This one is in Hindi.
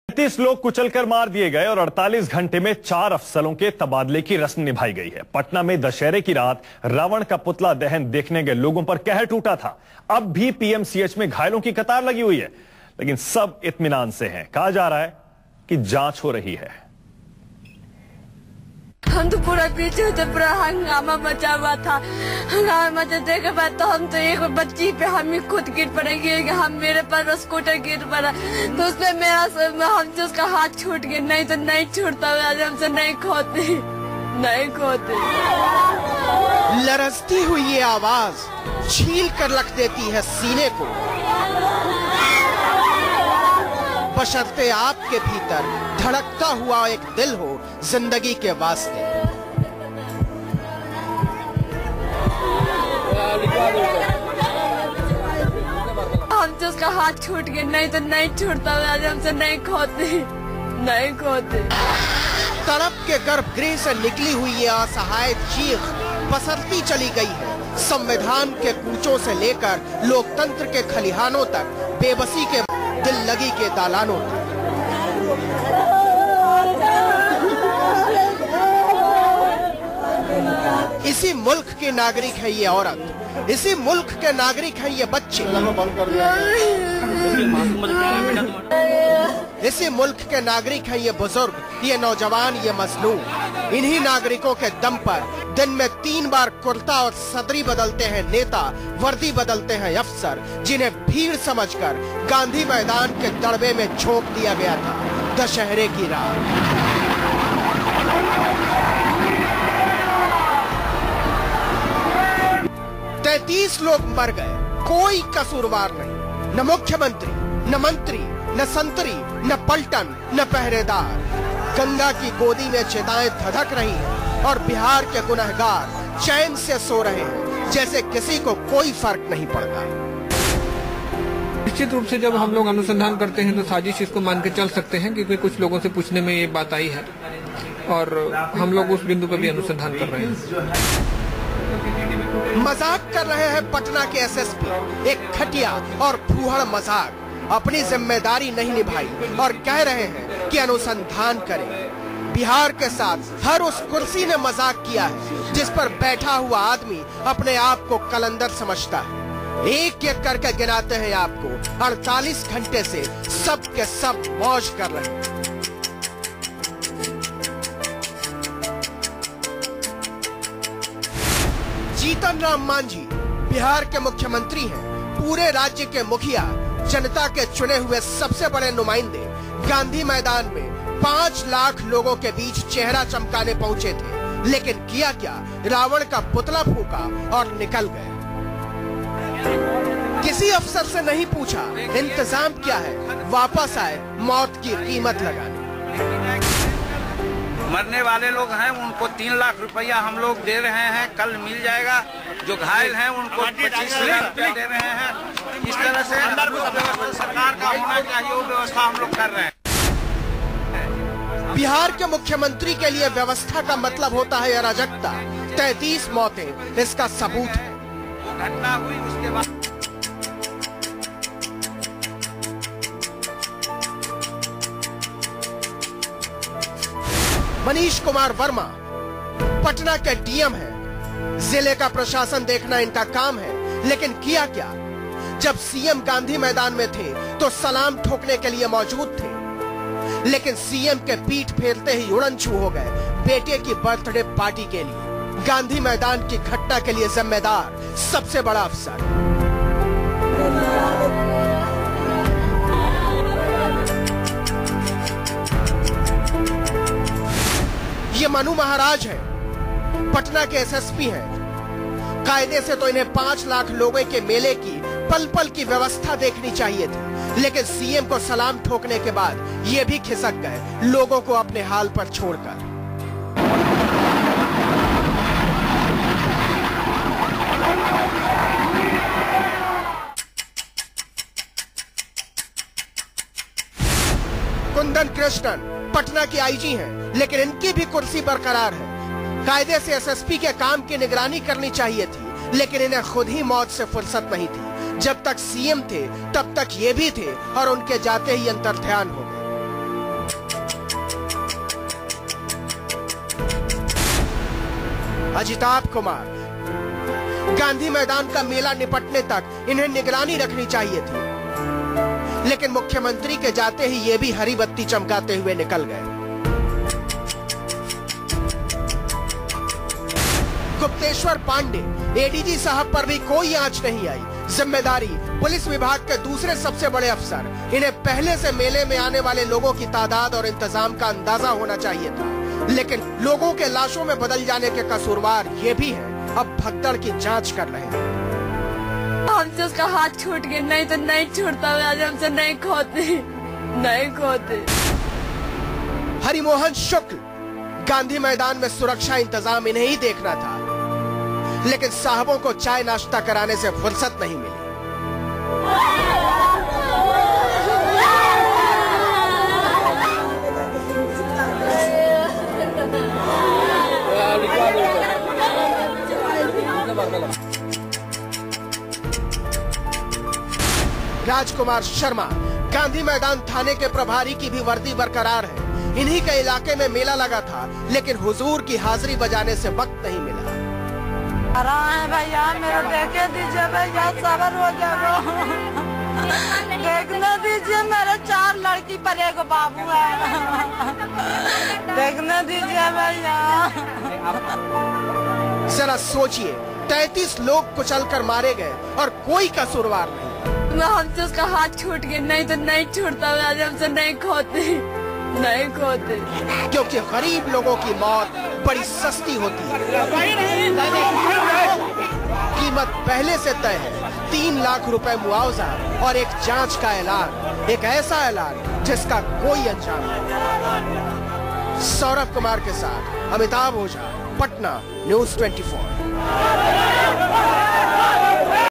30 लोग कुचलकर मार दिए गए और 48 घंटे में 4 अफसरों के तबादले की रस्म निभाई गई है। पटना में दशहरे की रात रावण का पुतला दहन देखने गए लोगों पर कहर टूटा था। अब भी पीएमसीएच में घायलों की कतार लगी हुई है, लेकिन सब इत्मीनान से हैं। कहा जा रहा है कि जांच हो रही है। हम तो पूरा पीछे थे, पूरा हंगामा मचा हुआ था। हंगामा मचने के बाद तो हम तो एक बच्ची पे हम ही खुद गिर पड़ेंगे कि हम मेरे पर स्कूटर गिर पड़ा तो उसमें हमसे उसका हाथ छूट गया। नहीं तो नहीं छूटता, आज हमसे नहीं खोते। लरजती हुई ये आवाज छील कर रख देती है सीने को, बशर्ते आपके भीतर धड़कता हुआ एक दिल हो जिंदगी के वास्ते। हमसे उसका हाथ छूट गया। नहीं तो नहीं छूटता, आज हमसे नहीं खोते। तड़प के गर्भगृह से निकली हुई ये असहाय चीख पसरती चली गई है संविधान के कूचों से लेकर लोकतंत्र के खलिहानों तक, बेबसी के दिल लगी के दालानों तक। इसी मुल्क की नागरिक है ये औरत, इसी मुल्क के नागरिक है ये बच्चे, इसी मुल्क के नागरिक है ये बुजुर्ग, ये नौजवान, ये मजलूम। इन्हीं नागरिकों के दम पर दिन में 3 बार कुर्ता और सदरी बदलते हैं नेता, वर्दी बदलते हैं अफसर, जिन्हें भीड़ समझकर गांधी मैदान के दड़बे में झोंक दिया गया था दशहरे की रात। 33 लोग मर गए, कोई कसूरवार नहीं, न मुख्यमंत्री, न मंत्री, न संतरी, न पलटन, न पहरेदार। गंगा की गोदी में चिताएं धधक रही हैं और बिहार के गुनहगार चैन से सो रहे हैं, जैसे किसी को कोई फर्क नहीं पड़ता। निश्चित रूप से जब हम लोग अनुसंधान करते हैं तो साजिश इसको मान के चल सकते हैं, क्योंकि कुछ लोगों से पूछने में ये बात आई है और हम लोग उस बिंदु पर भी अनुसंधान कर रहे हैं। मजाक कर रहे हैं पटना के एसएसपी, एक घटिया और फूहड़ मजाक। अपनी जिम्मेदारी नहीं निभाई और कह रहे हैं कि अनुसंधान करें। बिहार के साथ हर उस कुर्सी ने मजाक किया है जिस पर बैठा हुआ आदमी अपने आप को कलंदर समझता है। एक एक करके गिनाते हैं आपको, 48 घंटे से सब के सब मौज कर रहे हैं। जीतन राम मांझी बिहार के मुख्यमंत्री हैं, पूरे राज्य के मुखिया, जनता के चुने हुए सबसे बड़े नुमाइंदे गांधी मैदान में 5 लाख लोगों के बीच चेहरा चमकाने पहुंचे थे, लेकिन किया क्या, रावण का पुतला फूंका और निकल गए। किसी अफसर से नहीं पूछा इंतजाम क्या है, वापस आए मौत की कीमत लगाने। मरने वाले लोग हैं उनको 3 लाख रुपया हम लोग दे रहे हैं, कल मिल जाएगा। जो घायल हैं उनको 25 लाख रुपया दे रहे हैं। इस तरह से सरकार का होना चाहिए, वो व्यवस्था हम लोग कर रहे हैं। बिहार के मुख्यमंत्री के लिए व्यवस्था का मतलब होता है अराजकता। 33 मौतें इसका सबूत है। घटना हुई उसके बाद मनीष कुमार वर्मा पटना के डीएम हैं। जिले का प्रशासन देखना इनका काम है, लेकिन किया क्या, जब सीएम गांधी मैदान में थे तो सलाम ठोकने के लिए मौजूद थे, लेकिन सीएम के पीठ फेरते ही उड़न छू हो गए बेटे की बर्थडे पार्टी के लिए। गांधी मैदान की घटना के लिए जिम्मेदार सबसे बड़ा अफसर। ये मनु महाराज हैं, पटना के एसएसपी हैं। कायदे से तो इन्हें 5 लाख लोगों के मेले की पल पल की व्यवस्था देखनी चाहिए थी, लेकिन सीएम को सलाम ठोकने के बाद ये भी खिसक गए लोगों को अपने हाल पर छोड़कर। कुंदन कृष्णन पटना की आईजी हैं, लेकिन इनकी भी कुर्सी बरकरार है। कायदे से एसएसपी के काम की निगरानी करनी चाहिए थी, लेकिन इन्हें खुद ही मौत से फुर्सत नहीं थी। जब तक सीएम थे तब तक ये भी थे और उनके जाते ही अंतर्ध्यान हो गए। अजिताभ कुमार। गांधी मैदान का मेला निपटने तक इन्हें निगरानी रखनी चाहिए थी, लेकिन मुख्यमंत्री के जाते ही ये भी हरी बत्ती चमकाते हुए निकल गए। गुप्तेश्वर पांडे एडीजी साहब पर भी कोई आंच नहीं आई। जिम्मेदारी पुलिस विभाग के दूसरे सबसे बड़े अफसर, इन्हें पहले से मेले में आने वाले लोगों की तादाद और इंतजाम का अंदाजा होना चाहिए था, लेकिन लोगों के लाशों में बदल जाने के कसूरवार ये भी हैं। अब भगदड़ की जांच कर रहे हैं। हमसे उसका हाथ छूट गया, नहीं तो नहीं छूटता, आज हमसे नहीं खोते। हरिमोहन शुक्ल, गांधी मैदान में सुरक्षा इंतजाम इन्हें ही देखना था, लेकिन साहबों को चाय नाश्ता कराने से फुर्सत नहीं मिली। राजकुमार शर्मा, गांधी मैदान थाने के प्रभारी की भी वर्दी बरकरार है। इन्हीं के इलाके में मेला लगा था, लेकिन हुजूर की हाजिरी बजाने से वक्त नहीं मिला। भैया मेरा देखे दीजिए भैया, सबर हो जाओ, देखने दीजिए, मेरे 4 लड़की पर एक बाबू है, देखने दीजिए भैया। जरा सोचिए, 33 लोग कुचलकर मारे गए और कोई कसूरवार नहीं। हमसे उसका हाथ छूट गया, नहीं तो नहीं छूटता, आज हमसे नहीं खोते। क्योंकि गरीब लोगों की मौत बड़ी सस्ती होती है। कीमत पहले से तय है, 3 लाख रुपए मुआवजा और एक जांच का ऐलान, एक ऐसा ऐलान जिसका कोई अंजाम नहीं। सौरभ कुमार के साथ अमिताभ ओझा, पटना, न्यूज़ 24।